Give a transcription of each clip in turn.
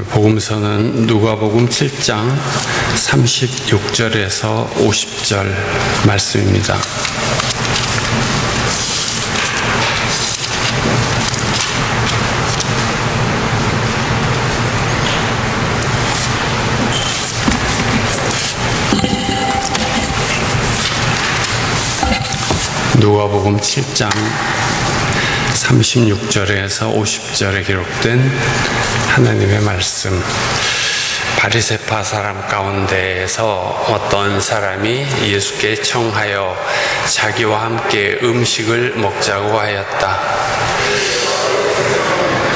복음서는 누가복음 7장 36절에서 50절 말씀입니다. 누가복음 7장 36절에서 50절에 기록된 하나님의 말씀. 바리새파 사람 가운데에서 어떤 사람이 예수께 청하여 자기와 함께 음식을 먹자고 하였다.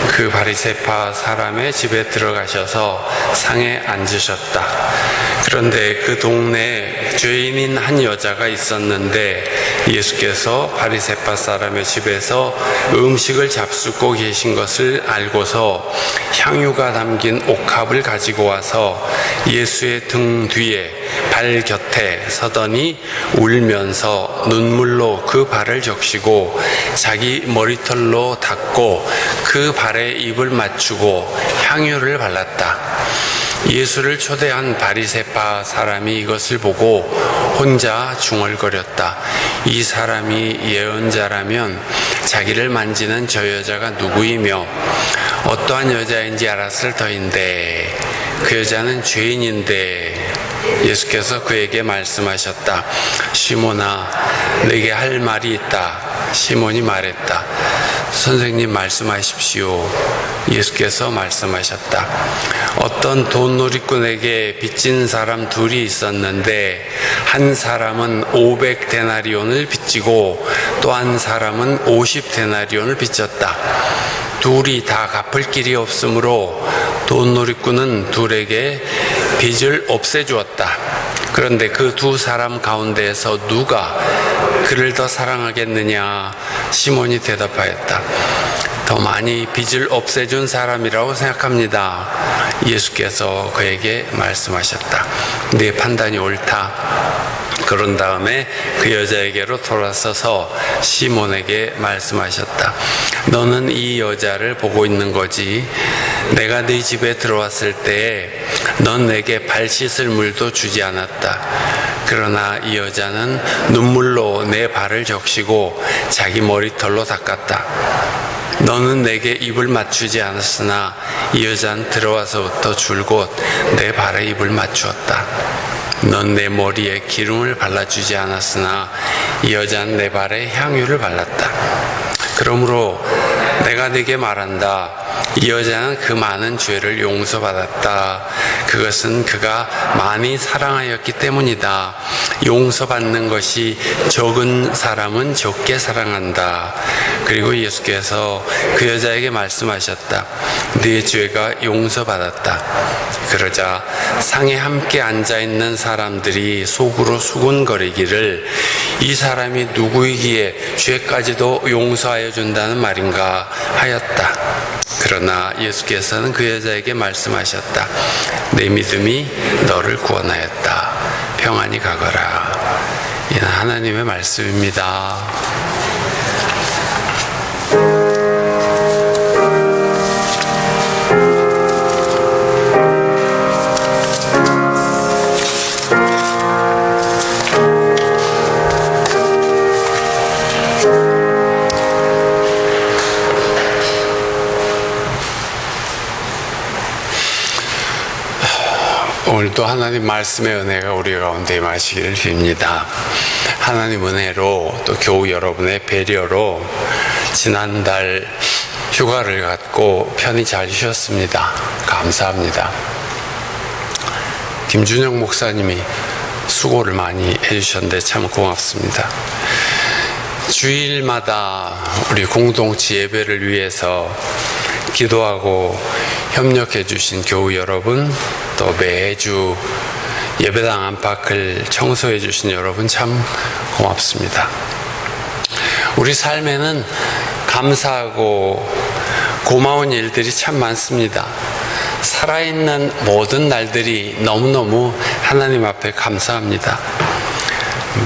그 바리새파 사람의 집에 들어가셔서 상에 앉으셨다. 그런데 그 동네에 죄인인 한 여자가 있었는데 예수께서 바리새파 사람의 집에서 음식을 잡수고 계신 것을 알고서 향유가 담긴 옥합을 가지고 와서 예수의 등 뒤에 발 곁에 서더니 울면서 눈물로 그 발을 적시고 자기 머리털로 닦고 그 발에 입을 맞추고 향유를 발랐다. 예수를 초대한 바리새파 사람이 이것을 보고 혼자 중얼거렸다. 이 사람이 예언자라면 자기를 만지는 저 여자가 누구이며 어떠한 여자인지 알았을 터인데 그 여자는 죄인인데. 예수께서 그에게 말씀하셨다. 시몬아, 내게 할 말이 있다. 시몬이 말했다. 선생님, 말씀하십시오. 예수께서 말씀하셨다. 어떤 돈놀이꾼에게 빚진 사람 둘이 있었는데 한 사람은 500데나리온을 빚지고 또 한 사람은 50데나리온을 빚졌다. 둘이 다 갚을 길이 없으므로 돈놀이꾼은 둘에게 빚을 없애주었다. 그런데 그 두 사람 가운데에서 누가 그를 더 사랑하겠느냐? 시몬이 대답하였다. 더 많이 빚을 없애준 사람이라고 생각합니다. 예수께서 그에게 말씀하셨다. 네 판단이 옳다. 그런 다음에 그 여자에게로 돌아서서 시몬에게 말씀하셨다. 너는 이 여자를 보고 있는 거지. 내가 네 집에 들어왔을 때에 넌 내게 발 씻을 물도 주지 않았다. 그러나 이 여자는 눈물로 내 발을 적시고 자기 머리털로 닦았다. 너는 내게 입을 맞추지 않았으나 이 여자는 들어와서부터 줄곧 내 발에 입을 맞추었다. 넌 내 머리에 기름을 발라주지 않았으나 이 여자는 내 발에 향유를 발랐다. 그러므로 내가 네게 말한다. 이 여자는 그 많은 죄를 용서받았다. 그것은 그가 많이 사랑하였기 때문이다. 용서받는 것이 적은 사람은 적게 사랑한다. 그리고 예수께서 그 여자에게 말씀하셨다. 네 죄가 용서받았다. 그러자 상에 함께 앉아있는 사람들이 속으로 수군거리기를 이 사람이 누구이기에 죄까지도 용서하여 준다는 말인가 하였다. 그러나 예수께서는 그 여자에게 말씀하셨다. 내 믿음이 너를 구원하였다. 평안히 가거라. 이는 하나님의 말씀입니다. 오늘도 하나님 말씀의 은혜가 우리 가운데 임하시기를 빕니다. 하나님 은혜로 또 교우 여러분의 배려로 지난달 휴가를 갖고 편히 잘 쉬었습니다. 감사합니다. 김준영 목사님이 수고를 많이 해주셨는데 참 고맙습니다. 주일마다 우리 공동체 예배를 위해서 기도하고 협력해 주신 교우 여러분, 또 매주 예배당 안팎을 청소해 주신 여러분 참 고맙습니다. 우리 삶에는 감사하고 고마운 일들이 참 많습니다. 살아있는 모든 날들이 너무너무 하나님 앞에 감사합니다.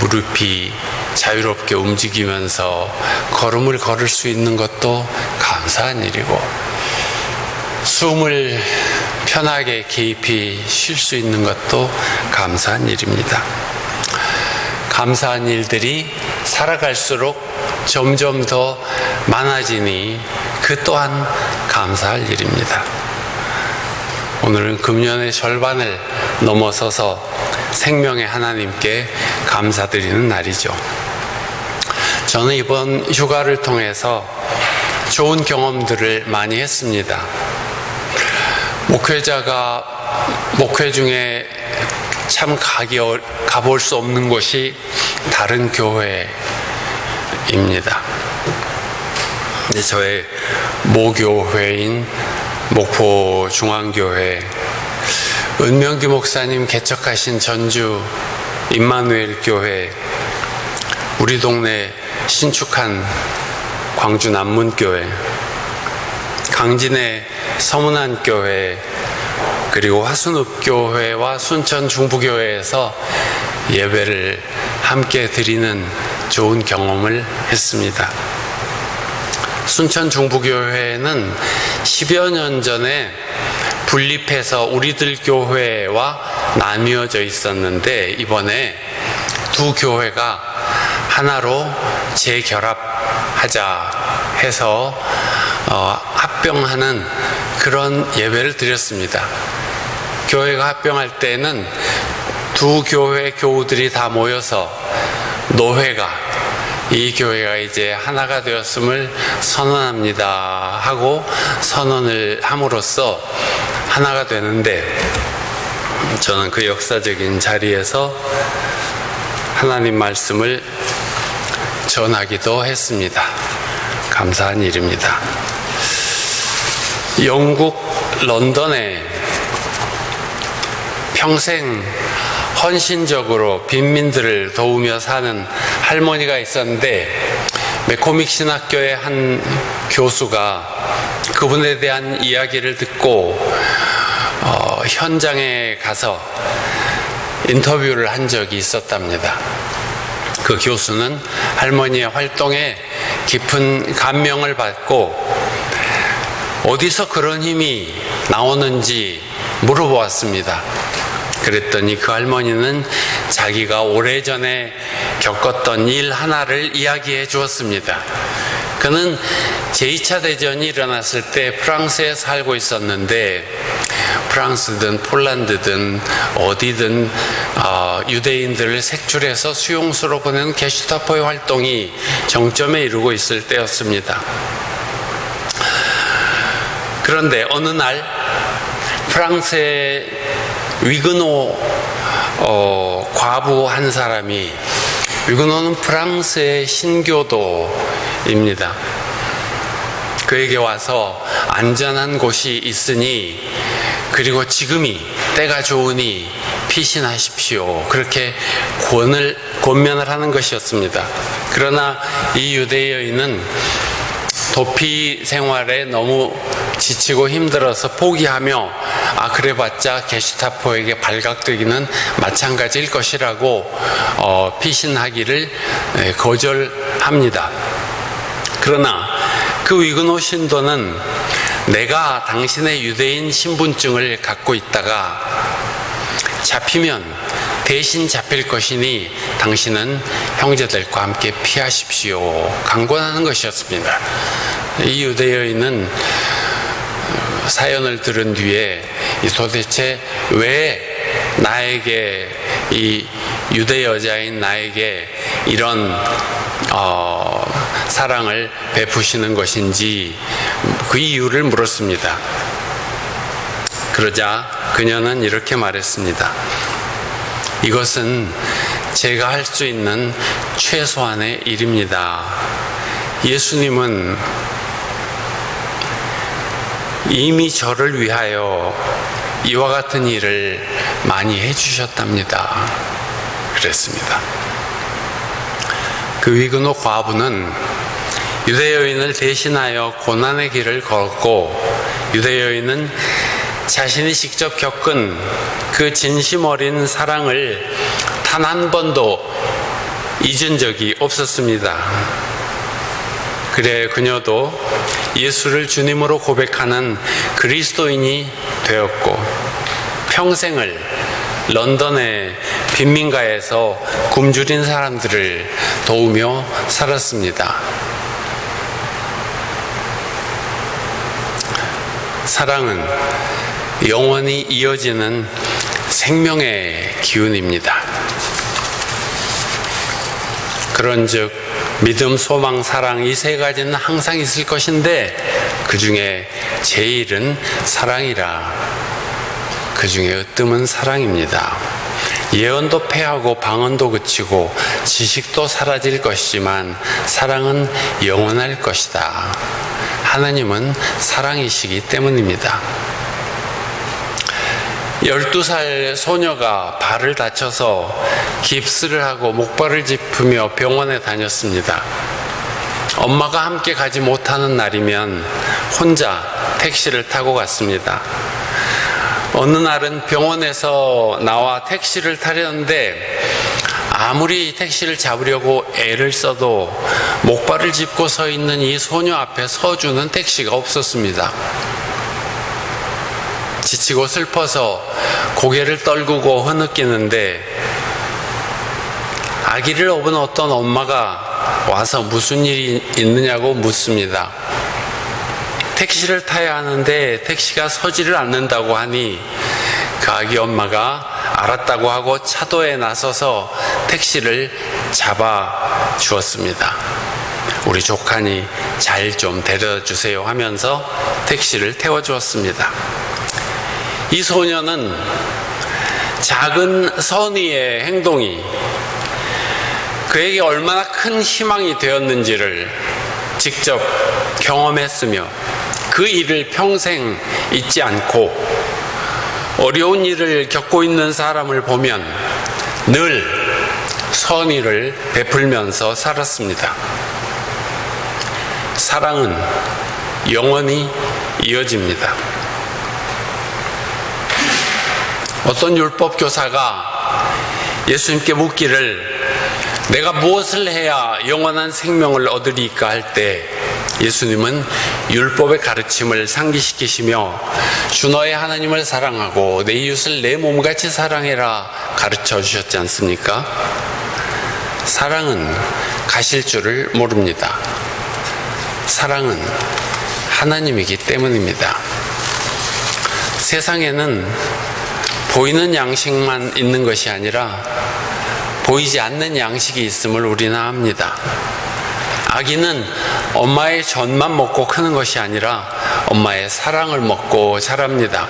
무릎이 자유롭게 움직이면서 걸음을 걸을 수 있는 것도 감사한 일이고, 숨을 편하게 깊이 쉴 수 있는 것도 감사한 일입니다. 감사한 일들이 살아갈수록 점점 더 많아지니 그 또한 감사할 일입니다. 오늘은 금년의 절반을 넘어서서 생명의 하나님께 감사드리는 날이죠. 저는 이번 휴가를 통해서 좋은 경험들을 많이 했습니다. 목회 중에 참 가볼 수 없는 곳이 다른 교회입니다. 저의 모교회인 목포중앙교회, 은명기 목사님 개척하신 전주 임마누엘 교회, 우리 동네 신축한 광주 남문교회, 강진의 서문안교회, 그리고 화순읍교회와 순천 중부교회에서 예배를 함께 드리는 좋은 경험을 했습니다. 순천 중부교회는 10여 년 전에 분립해서 우리들 교회와 나뉘어져 있었는데, 이번에 두 교회가 하나로 재결합하자 해서 합병하는 그런 예배를 드렸습니다. 교회가 합병할 때는 두 교회 교우들이 다 모여서 노회가 이 교회가 이제 하나가 되었음을 선언합니다 하고 선언을 함으로써 하나가 되는데, 저는 그 역사적인 자리에서 하나님 말씀을 전하기도 했습니다. 감사한 일입니다. 영국 런던에 평생 헌신적으로 빈민들을 도우며 사는 할머니가 있었는데, 매코믹 신학교의 한 교수가 그분에 대한 이야기를 듣고 현장에 가서 인터뷰를 한 적이 있었답니다. 그 교수는 할머니의 활동에 깊은 감명을 받고 어디서 그런 힘이 나오는지 물어보았습니다. 그랬더니 그 할머니는 자기가 오래전에 겪었던 일 하나를 이야기해 주었습니다. 그는 제2차 대전이 일어났을 때 프랑스에 살고 있었는데, 프랑스든 폴란드든 어디든 유대인들을 색출해서 수용소로 보내는 게슈타포의 활동이 정점에 이르고 있을 때였습니다. 그런데 어느 날 프랑스의 위그노 과부 한 사람이, 위그노는 프랑스의 신교도입니다. 그에게 와서 안전한 곳이 있으니, 그리고 지금이 때가 좋으니 피신하십시오, 그렇게 권면을 하는 것이었습니다. 그러나 이 유대 여인은 도피 생활에 너무 지치고 힘들어서 포기하며, 그래봤자 게슈타포에게 발각되기는 마찬가지일 것이라고 피신하기를 거절합니다. 그러나 그 위그노 신도는 내가 당신의 유대인 신분증을 갖고 있다가 잡히면 대신 잡힐 것이니 당신은 형제들과 함께 피하십시오, 강권하는 것이었습니다. 이 유대 여인은 사연을 들은 뒤에 도대체 왜 나에게, 이 유대 여자인 나에게 이런 사랑을 베푸시는 것인지 그 이유를 물었습니다. 그러자 그녀는 이렇게 말했습니다. 이것은 제가 할 수 있는 최소한의 일입니다. 예수님은 이미 저를 위하여 이와 같은 일을 많이 해주셨답니다. 그랬습니다. 그 위그노 과부는 유대 여인을 대신하여 고난의 길을 걸었고, 유대 여인은 자신이 직접 겪은 그 진심 어린 사랑을 단 한 번도 잊은 적이 없었습니다. 그래 그녀도 예수를 주님으로 고백하는 그리스도인이 되었고 평생을 런던의 빈민가에서 굶주린 사람들을 도우며 살았습니다. 사랑은 영원히 이어지는 생명의 기운입니다. 그런즉 믿음, 소망, 사랑 이 세 가지는 항상 있을 것인데 그 중에 제일은 사랑이라. 그 중에 으뜸은 사랑입니다. 예언도 패하고 방언도 그치고 지식도 사라질 것이지만 사랑은 영원할 것이다. 하나님은 사랑이시기 때문입니다. 12살 소녀가 발을 다쳐서 깁스를 하고 목발을 짚으며 병원에 다녔습니다. 엄마가 함께 가지 못하는 날이면 혼자 택시를 타고 갔습니다. 어느 날은 병원에서 나와 택시를 타려는데 아무리 택시를 잡으려고 애를 써도 목발을 짚고 서 있는 이 소녀 앞에 서주는 택시가 없었습니다. 지치고 슬퍼서 고개를 떨구고 흐느끼는데 아기를 업은 어떤 엄마가 와서 무슨 일이 있느냐고 묻습니다. 택시를 타야 하는데 택시가 서지를 않는다고 하니 그 아기 엄마가 알았다고 하고 차도에 나서서 택시를 잡아 주었습니다. 우리 조카니 잘 좀 데려다 주세요 하면서 택시를 태워주었습니다. 이 소녀는 작은 선의의 행동이 그에게 얼마나 큰 희망이 되었는지를 직접 경험했으며 그 일을 평생 잊지 않고 어려운 일을 겪고 있는 사람을 보면 늘 선의를 베풀면서 살았습니다. 사랑은 영원히 이어집니다. 어떤 율법 교사가 예수님께 묻기를 내가 무엇을 해야 영원한 생명을 얻으리까 할 때 예수님은 율법의 가르침을 상기시키시며 주 너의 하나님을 사랑하고 내 이웃을 내 몸같이 사랑해라 가르쳐 주셨지 않습니까? 사랑은 가실 줄을 모릅니다. 사랑은 하나님이기 때문입니다. 세상에는 보이는 양식만 있는 것이 아니라 보이지 않는 양식이 있음을 우리는 압니다. 아기는 엄마의 젖만 먹고 크는 것이 아니라 엄마의 사랑을 먹고 자랍니다.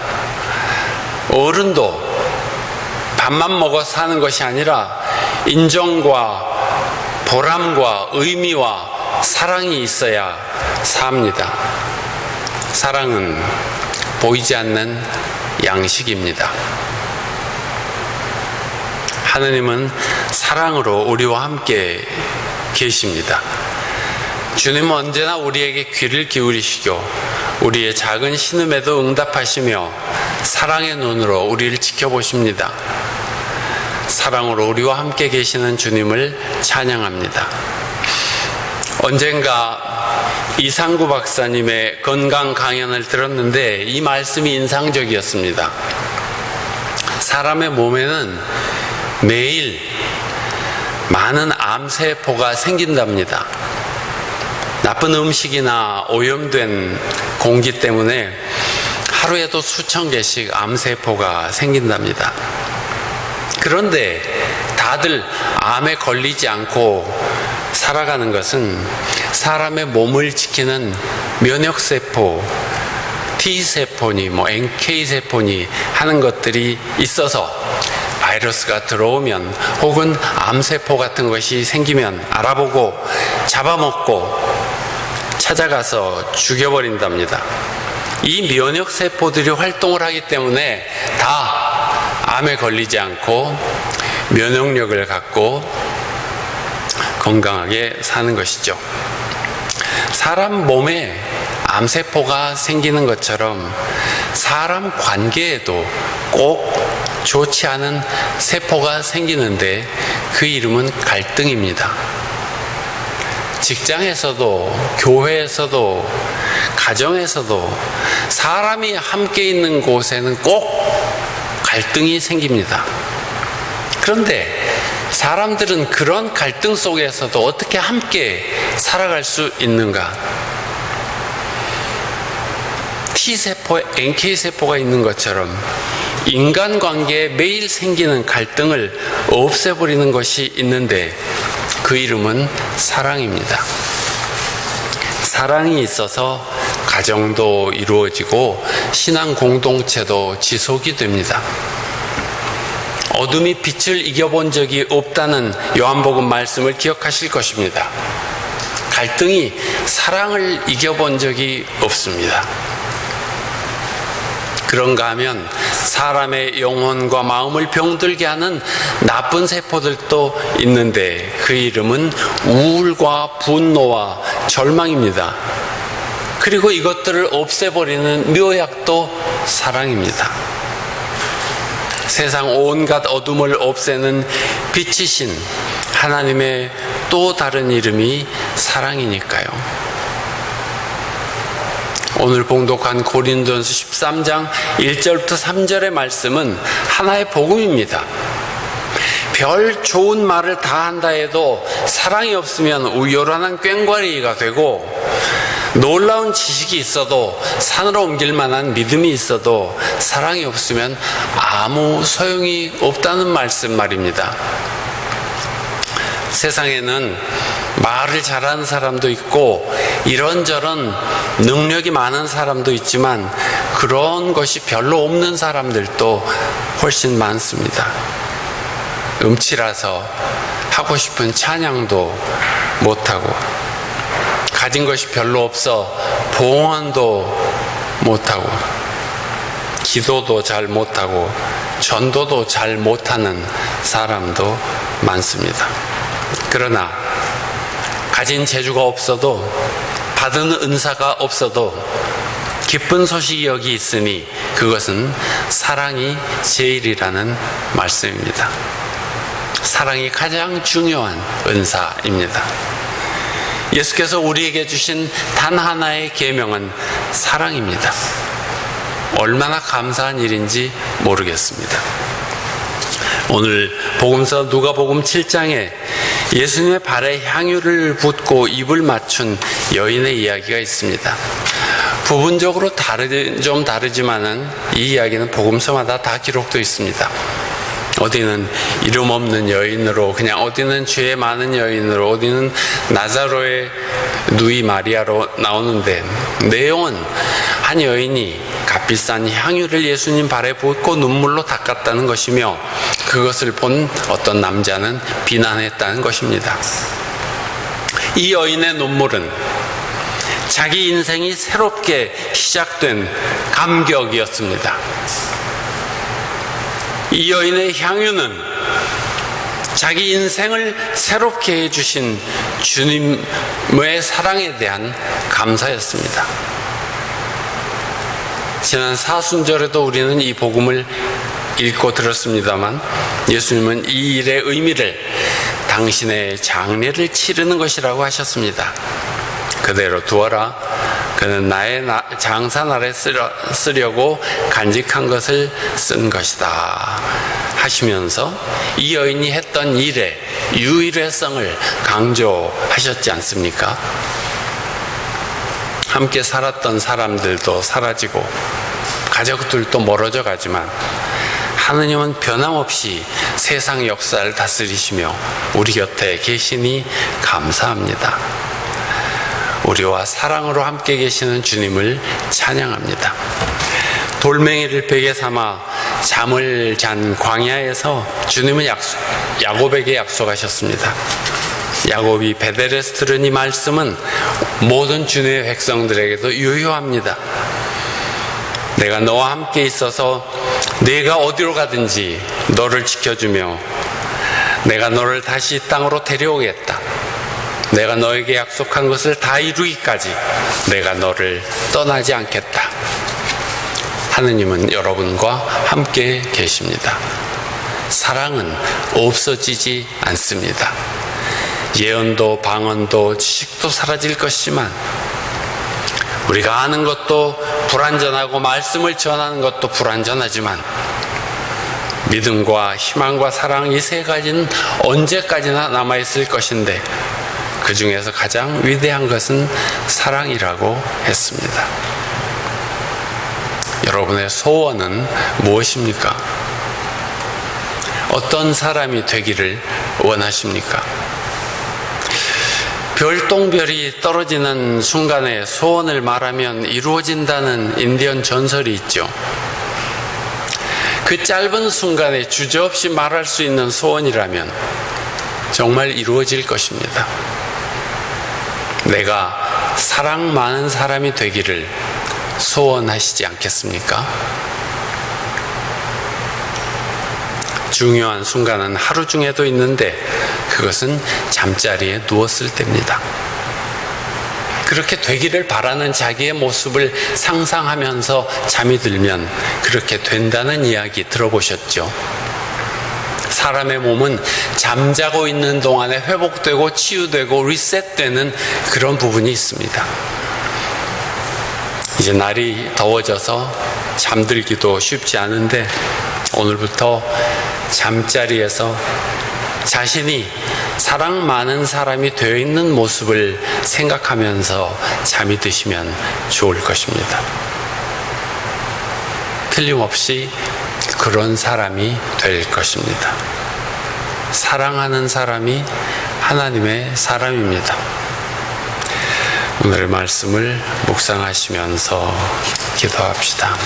어른도 밥만 먹어 사는 것이 아니라 인정과 보람과 의미와 사랑이 있어야 삽니다. 사랑은 보이지 않는 양식입니다. 하나님은 사랑으로 우리와 함께 계십니다. 주님은 언제나 우리에게 귀를 기울이시고 우리의 작은 신음에도 응답하시며 사랑의 눈으로 우리를 지켜보십니다. 사랑으로 우리와 함께 계시는 주님을 찬양합니다. 언젠가 이상구 박사님의 건강 강연을 들었는데 이 말씀이 인상적이었습니다. 사람의 몸에는 매일 많은 암세포가 생긴답니다. 나쁜 음식이나 오염된 공기 때문에 하루에도 수천 개씩 암세포가 생긴답니다. 그런데 다들 암에 걸리지 않고 살아가는 것은 사람의 몸을 지키는 면역세포, T세포니 NK세포니 하는 것들이 있어서 바이러스가 들어오면 혹은 암세포 같은 것이 생기면 알아보고 잡아먹고 찾아가서 죽여버린답니다. 이 면역세포들이 활동을 하기 때문에 다 암에 걸리지 않고 면역력을 갖고 건강하게 사는 것이죠. 사람 몸에 암세포가 생기는 것처럼 사람 관계에도 꼭 좋지 않은 세포가 생기는데 그 이름은 갈등입니다. 직장에서도 교회에서도 가정에서도 사람이 함께 있는 곳에는 꼭 갈등이 생깁니다. 그런데 사람들은 그런 갈등 속에서도 어떻게 함께 살아갈 수 있는가? T세포에 NK세포가 있는 것처럼 인간관계에 매일 생기는 갈등을 없애버리는 것이 있는데 그 이름은 사랑입니다. 사랑이 있어서 가정도 이루어지고 신앙 공동체도 지속이 됩니다. 어둠이 빛을 이겨본 적이 없다는 요한복음 말씀을 기억하실 것입니다. 갈등이 사랑을 이겨본 적이 없습니다. 그런가 하면 사람의 영혼과 마음을 병들게 하는 나쁜 세포들도 있는데 그 이름은 우울과 분노와 절망입니다. 그리고 이것들을 없애버리는 묘약도 사랑입니다. 세상 온갖 어둠을 없애는 빛이신 하나님의 또 다른 이름이 사랑이니까요. 오늘 봉독한 고린도전서 13장 1절부터 3절의 말씀은 하나의 복음입니다. 별 좋은 말을 다 한다 해도 사랑이 없으면 요란한 꽹과리가 되고, 놀라운 지식이 있어도 산으로 옮길 만한 믿음이 있어도 사랑이 없으면 아무 소용이 없다는 말입니다. 세상에는 말을 잘하는 사람도 있고 이런저런 능력이 많은 사람도 있지만 그런 것이 별로 없는 사람들도 훨씬 많습니다. 음치라서 하고 싶은 찬양도 못하고, 가진 것이 별로 없어 봉헌도 못하고, 기도도 잘 못하고, 전도도 잘 못하는 사람도 많습니다. 그러나 가진 재주가 없어도, 받은 은사가 없어도 기쁜 소식이 여기 있으니 그것은 사랑이 제일이라는 말씀입니다. 사랑이 가장 중요한 은사입니다. 예수께서 우리에게 주신 단 하나의 계명은 사랑입니다. 얼마나 감사한 일인지 모르겠습니다. 오늘 복음서 누가복음 7장에 예수님의 발에 향유를 붓고 입을 맞춘 여인의 이야기가 있습니다. 부분적으로 좀 다르지만은 이 이야기는 복음서마다 다 기록되어 있습니다. 어디는 이름 없는 여인으로, 그냥 어디는 죄 많은 여인으로, 어디는 나자로의 누이 마리아로 나오는데, 내용은 한 여인이 값비싼 향유를 예수님 발에 붓고 눈물로 닦았다는 것이며, 그것을 본 어떤 남자는 비난했다는 것입니다. 이 여인의 눈물은 자기 인생이 새롭게 시작된 감격이었습니다. 이 여인의 향유는 자기 인생을 새롭게 해주신 주님의 사랑에 대한 감사였습니다. 지난 사순절에도 우리는 이 복음을 읽고 들었습니다만, 예수님은 이 일의 의미를 당신의 장례를 치르는 것이라고 하셨습니다. 그대로 두어라. 그는 나의 장사날에 쓰려고 간직한 것을 쓴 것이다 하시면서 이 여인이 했던 일의 유일성을 강조하셨지 않습니까? 함께 살았던 사람들도 사라지고 가족들도 멀어져 가지만 하느님은 변함없이 세상 역사를 다스리시며 우리 곁에 계시니 감사합니다. 우리와 사랑으로 함께 계시는 주님을 찬양합니다. 돌멩이를 베개 삼아 잠을 잔 광야에서 주님은 야곱에게 약속하셨습니다. 야곱이 베델에 들은 이 말씀은 모든 주님의 백성들에게도 유효합니다. 내가 너와 함께 있어서 네가 어디로 가든지 너를 지켜주며 내가 너를 다시 땅으로 데려오겠다. 내가 너에게 약속한 것을 다 이루기까지 내가 너를 떠나지 않겠다. 하느님은 여러분과 함께 계십니다. 사랑은 없어지지 않습니다. 예언도 방언도 지식도 사라질 것이지만 우리가 아는 것도 불완전하고 말씀을 전하는 것도 불완전하지만 믿음과 희망과 사랑 이 세 가지는 언제까지나 남아있을 것인데 그 중에서 가장 위대한 것은 사랑이라고 했습니다. 여러분의 소원은 무엇입니까? 어떤 사람이 되기를 원하십니까? 별똥별이 떨어지는 순간에 소원을 말하면 이루어진다는 인디언 전설이 있죠. 그 짧은 순간에 주저없이 말할 수 있는 소원이라면 정말 이루어질 것입니다. 내가 사랑 많은 사람이 되기를 소원하시지 않겠습니까? 중요한 순간은 하루 중에도 있는데 그것은 잠자리에 누웠을 때입니다. 그렇게 되기를 바라는 자기의 모습을 상상하면서 잠이 들면 그렇게 된다는 이야기 들어보셨죠? 사람의 몸은 잠자고 있는 동안에 회복되고 치유되고 리셋되는 그런 부분이 있습니다. 이제 날이 더워져서 잠들기도 쉽지 않은데 오늘부터 잠자리에서 자신이 사랑 많은 사람이 되어 있는 모습을 생각하면서 잠이 드시면 좋을 것입니다. 틀림없이 그런 사람이 될 것입니다. 사랑하는 사람이 하나님의 사람입니다. 오늘의 말씀을 묵상하시면서 기도합시다.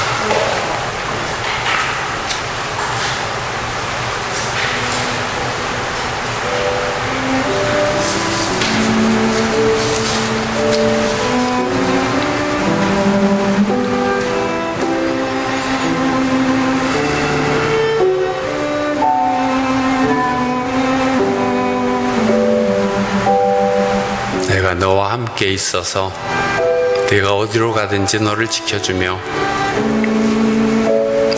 내가 너와 함께 있어서 네가 어디로 가든지 너를 지켜주며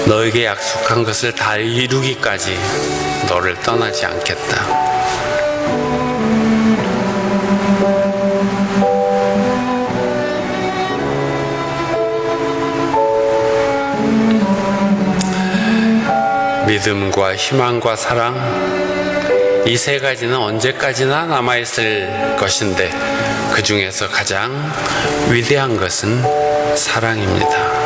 너에게 약속한 것을 다 이루기까지 너를 떠나지 않겠다. 믿음과 희망과 사랑 이 세 가지는 언제까지나 남아있을 것인데 그 중에서 가장 위대한 것은 사랑입니다.